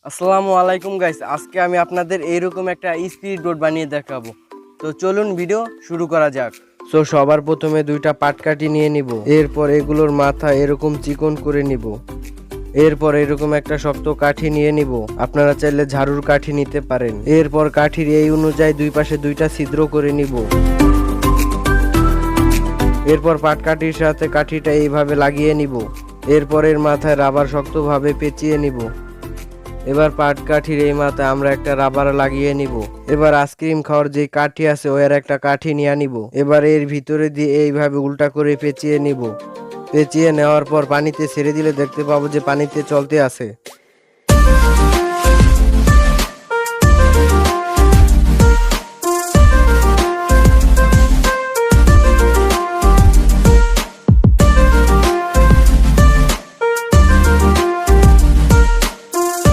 আসসালামু আলাইকুম গাইস, আজকে আমি আপনাদের এইরকম একটা স্পিড বোট বানিয়ে দেখাবো। তো চলুন ভিডিও শুরু করা যাক। সবার প্রথমে দুইটা পাটকাঠি নিয়ে নিব। এরপর এগুলোর মাথা এরকম চিকন করে নিব। এরপর এরকম একটা শক্ত কাঠি নিয়ে নিব। আপনারা চাইলে ঝাড়ুর কাঠি নিতে পারেন। এরপর কাঠির এই অনুযায়ী দুই পাশে দুইটা ছিদ্র করে নিব। এরপর পাটকাঠির সাথে কাঠিটা এইভাবে লাগিয়ে নিব। এরপর এর মাথায় রাবার শক্তভাবে পেঁচিয়ে নিব। এবার পাটকাঠির এই মাথায় আমরা একটা রাবার লাগিয়ে নিব। এবার আইসক্রিম খাওয়ার যে কাঠি আছে ওর একটা কাঠি নিয়ে নিব। এবার এর ভিতরে দিয়ে এইভাবে উল্টা করে পেঁচিয়ে নিব। পেঁচিয়ে নেওয়ার পর পানিতে ছেড়ে দিলে দেখতে পাবো যে পানিতে চলতে আছে।